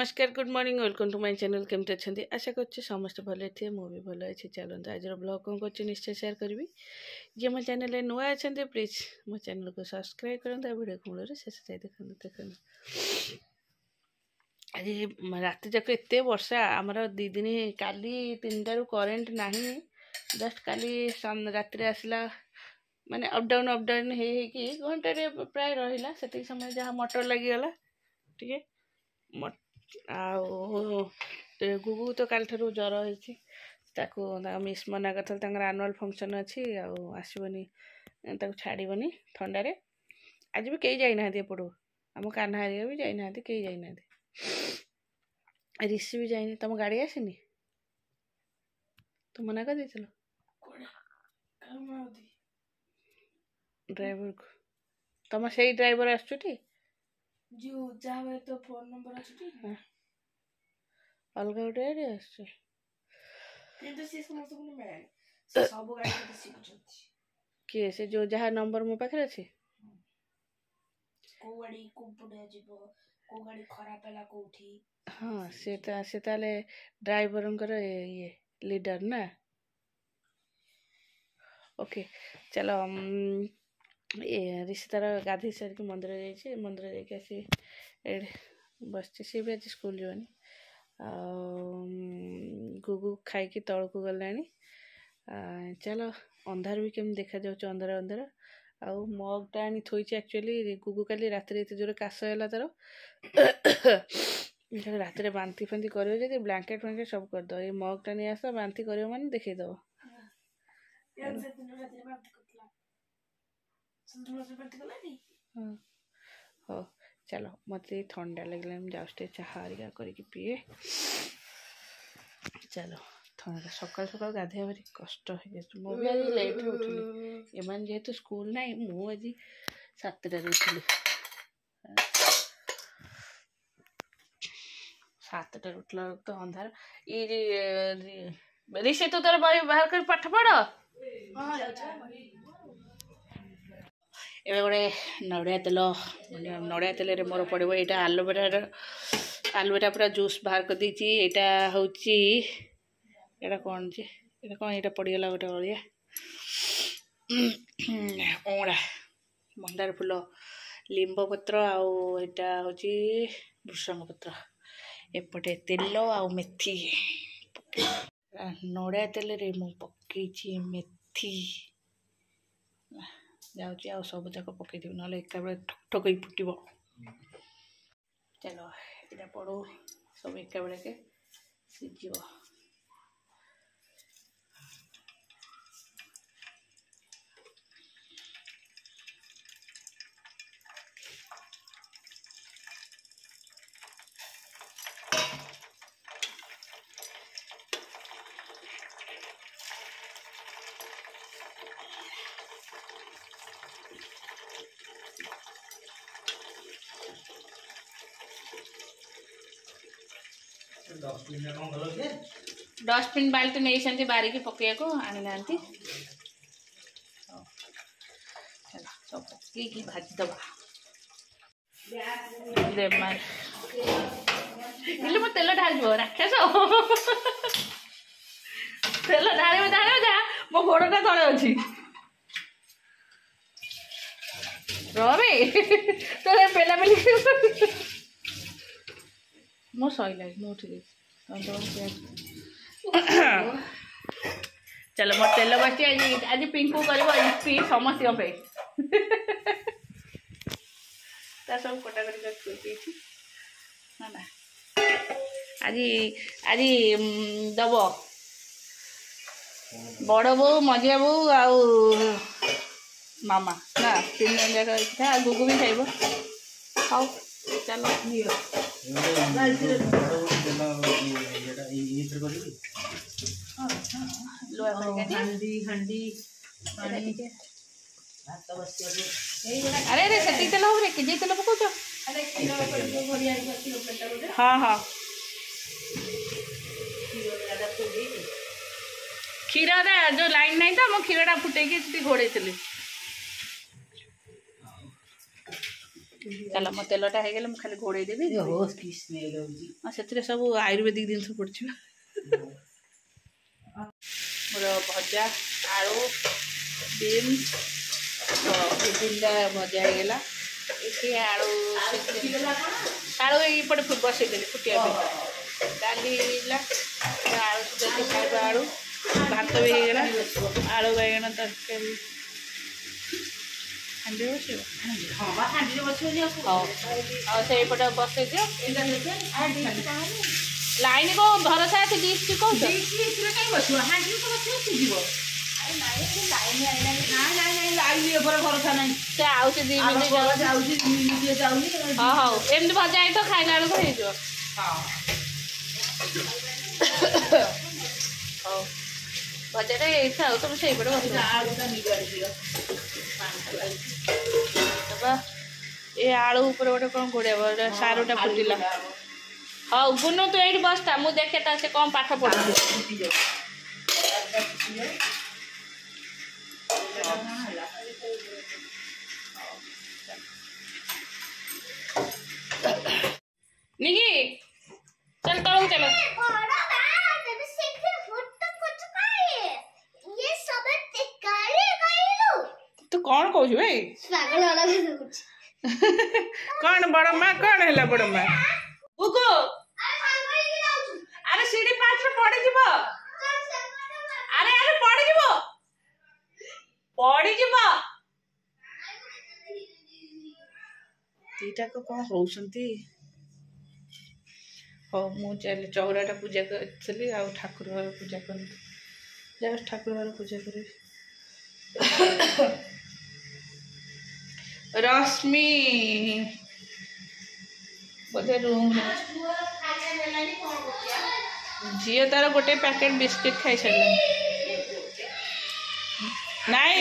नमस्कार good morning welcome to my channel केमती अच्छे आशा कर समस्त भले थे मुझे भल अच्छी चलते आज ब्लॉग कौन कर निश्चय शेयर करी जी मो चैनल नुआ अच्छा प्लीज मो चैनल को सब्सक्राइब करते वीडियो मूल शेष जाए देखते आज रात जाक एत वर्षा आमर दी दिन काली 3टारू करेन्ट ना जस्ट काली रात आसला माने अपडाउन हो घंटे प्राय रहा से समय जहाँ मोटर लगिगला टे गुगु तो काल ठारू ज्वर हो मिस मना कर आनुआल फंक्शन अच्छी आसबनी छाड़बनी थंडारे आज भी कई जाना एपटू आम कान्हा हरिया भी जाना कई जाना ऋषि भी जाइनी तुम गाड़ी आसनी तुम मना कर देथिल ड्राइवर को तुम से ड्राइवर आसुटी जो जहाँ तो फोन नंबर अछि अलग गोटे आस सब गाड़ी किए से जो जहाँ नंबर मो पाखे अच्छे को गाड़ी को पड़े जीवो को गाड़ी खराब हैला कोठी हाँ से ताले ड्राइवर ये लीडर ना ओके चलो ये रिश्तेदार गाधी सारिक मंदिर जाइए मंदिर जाके आसी बस सी भी आज स्कूल जीवानी गुगु खाई तौक गला चलो अंधार भी केम देखा जाऊँ अंधार अंधार आउ मगटा आनी थोड़ी एक्चुअली गुगु काली रात एत जोर काश है तार रात बांति फांति कर ब्लांकेट फ्लांकेट सब करद ये मगटा नहीं आस बांति कर मान देखईदब हाँ चलो मत ठंडा लगे जाऊँ चाहा हरिका करके पीए चलो ठंडा सकाल सकाल गाधे भारी कष्ट हो भी आज लेट उठिली एम जेहेतु स्कूल ना मुझे 7टार उठिली 7टार उठला तो अंधार ये ऋषि तू तोर बही बाहर कर पाठ पढ़ ए गोटे नड़िया तेल मोर पड़ो यहाँ आलोवेरा पूरा जूस बाहर कर दी यहाँ हूँ यहाँ कौन जे यहाँ कौन यहाँ पड़गला गोटे अड़िया अँड़ा मंदार फूल लिंब पत्र आटा हूँ भृषंग पत्र एपटे तेल आ मेथी नड़िया तेल रे मु पकई मेथी जाऊँगी आ सब जाक पकई ना एका बेले ठक ठक फुटब चलो यहाँ पड़ो सब एका बेले के सीझ 10 बाल्टी नहीं बारिकी पकड़ को आनी ना सब पकई भाजीदबा मो तेल ढाल राक्षस तेल ढाल जा मो गोड़टा तले अच्छी तो पेला पेली मो सैला मु उठी चलो मोर तेल बची आज पिंकू कर समस्त सब कटाकटी ना आज आज दब बड़ बो मझिया बो आउ मामा ना 3 जन जाक गुगु भी खाइब खाओ चलो अरे अरे से तेल हम कि तेल पकाच हाँ हाँ क्षीर जो लाइन नहीं तो मो क्षीरटा फुटे घोड़े चल मो तेलटा हो गले खाली घोड़े देवी से सब आयुर्वेदिक जिन पड़े मोर भजा आलू बीन्स दिनटा भजा होगा ये आलू आलू ये बसईदे फुटिया डाली आलू सीधा खाଇବା आलू भात भी होगा आलू बैगण तरकारी हांडी बसईपटे बसई दियो लाइन को भरोसा है डिश कौन भरोसा नहीं से आउे दी मिनट हाँ हाँ एमती भजा है तो खाइला बेलू हो भजा था तुम से बस ये आलू ऊपर गोटे कौन घोड़े सारूटा फुटिला हाँ गुनु तू ये बसता मुझे देखे से कौन पाठ पढ़ी निकी चल तलू चलो तू कौन कौन भाई कौन बड़ माँ कौन है बड़ माँ बुको अरे सीढ़ी पाँच में पड़ी जीव अरे अरे पड़ी जीव दीटा को कौन होउसंती हो मु चल चौराटा पूजा करी आ ठाकुर घर पूजा कर जा ठाकुर घर पूजा करी रश्मि बोधे रूम झील तार गोटे पैकेट बिस्किट खाई सारे नाई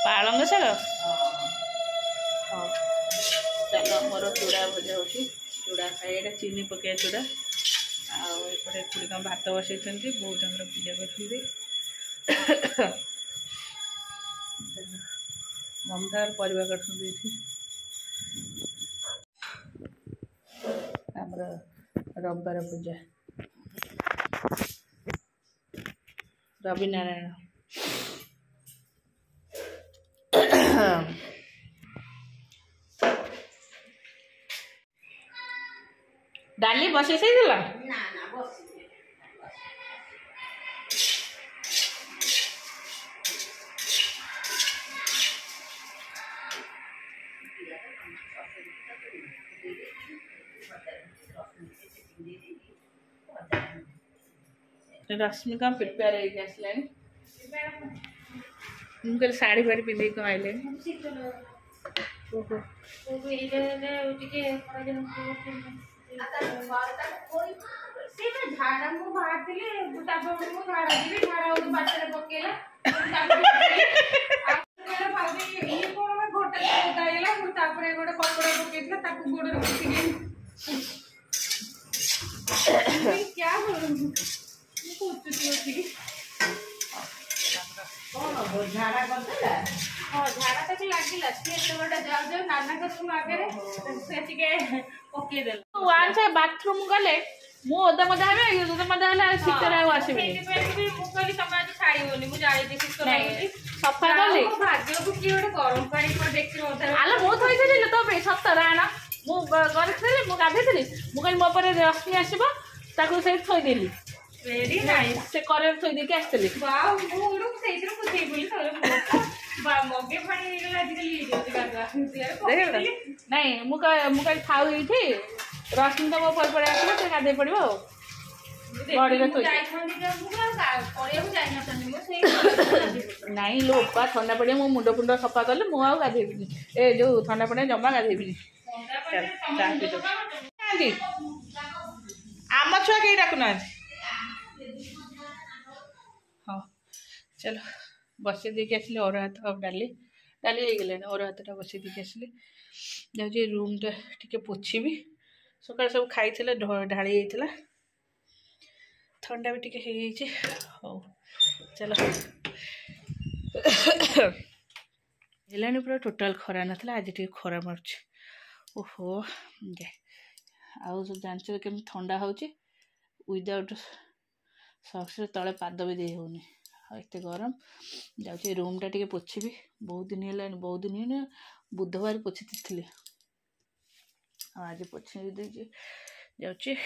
पालंग शाग हाँ चलो मोर चूड़ा भजा हो चूड़ा खाई चीनी पकड़ चूड़ा आए खुड़ी कम भात बसई बहुत पूजा कर ममता परिवा काटुँच आमर रविवार पूजा रवि नारायण डाली बसई से रश्मि कम प्रिपेयर हो साड़ी फाड़ी पिंधे कम आइले क्या झाड़ा करदेला हाँ झाड़ा तक लगिला जाओ नाना कसम आगे से पकई दे वन से बाथरूम गले मु ओदा मदा हे ओदा मदा हला सितर आ आसीबे मु कहली तुम आज छाड़ीबोनी मु जाई सितर नहीं सफा गली भाग्य को की ओटे गरम पानी पर देखि ओदा आला मु थई देले तो बे सतर आना मु गरे थले मु गाधे थली मु कहली मो पर रश्मि आसीबो ताको से थई देली वेरी नाइस से करे थई दे के आस्तली वाओ मु ओडो सेइत्र पुछै बोली तोरे बा मगे पानी निकला दिली जेते गागा नहीं मु कह खाऊ एठी रश्मि तो मो पर आसलो से गाधे पड़िबो बॉडी रे थई नहीं लो पा ठंडा पड़े मो मुंड फुंड सफा कले मु आ गाधेबिनी ए जो ठंडा पड़े जमा गाधेबिनी आम छुआ कहीं डाकुना हाँ चलो बसई देके आसली और हाथ अब डाली डाली हो गले और हाथटा बसई देके आसली जाऊँ रूमटा टे पोछी सकाल सब खाई ढाली जाता ठंडा भी टे हो चलो हेलानी पूरा टोटाल खरा नाला आज टे खरा मारुଛି ओहो आउ जानछ केमि ठंडा होची विदाउट सॉक्स तले पाद भी दे होनी एत गरम जाऊँ रूमटा टे पोछी बहुत दिन है बहुत दिन है बुधवार पोछी थी आज पोछी देजी जाऊँ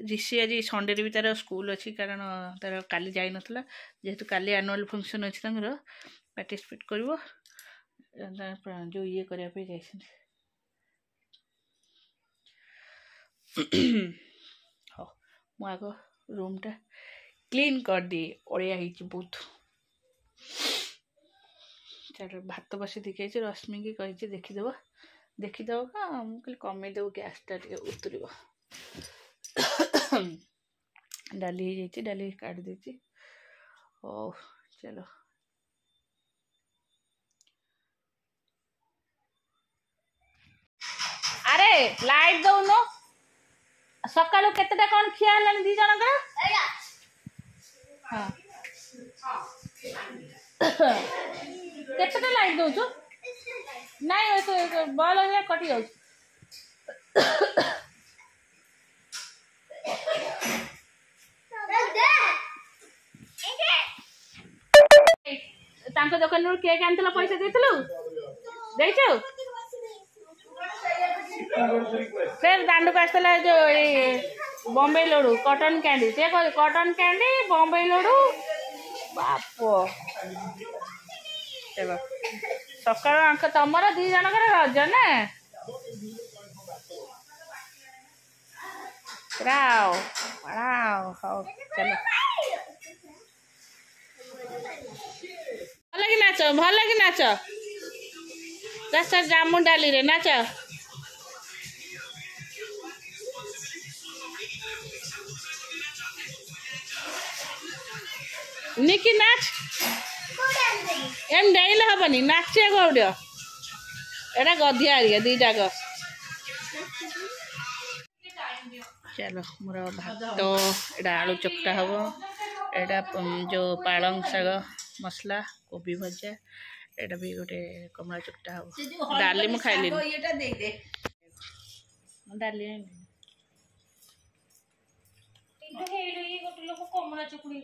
ऋषि आज संडे भी तार स्कूल अच्छी कारण तार काली जाई नथला जेहेतु काली एनुअल फंक्शन अच्छी पार्टिसिपेट कर जो ये करने हाँ मुझ रूमटा क्लीन कर दिए अड़िया बहुत चलो भात बसी देखी रश्मि की कही देखीदेव का मुझे कमेदेव गैसटा उतर डाली डाली काट देती ओ चलो अरे लाइट दौन सका केतेटा कौन खिया दी जन हाँ केतेटा लाइट दौचु नाई बल कटि जाऊ दुकान केक आन पैसा देचु फिर दांड को आसला जो बॉम्बे लड्डू कॉटन कैंडी से कॉटन कैंडी बॉम्बे लड्डू बाप सका तुम दी जनक रज ना चलो भल कि नाच रास्ता जामु डाली रे नाच निकी नाच एम डेल हेनी नाचे गौड़ एटा गधिया दीटा ग चलो मोर भात एटा आलू चकटा हम एटा जो पालंग शाग मसला कोबी भजा एटा भी गोटे कमला चकटा हम डाली मु खाइली डाली कमला चकुड़ी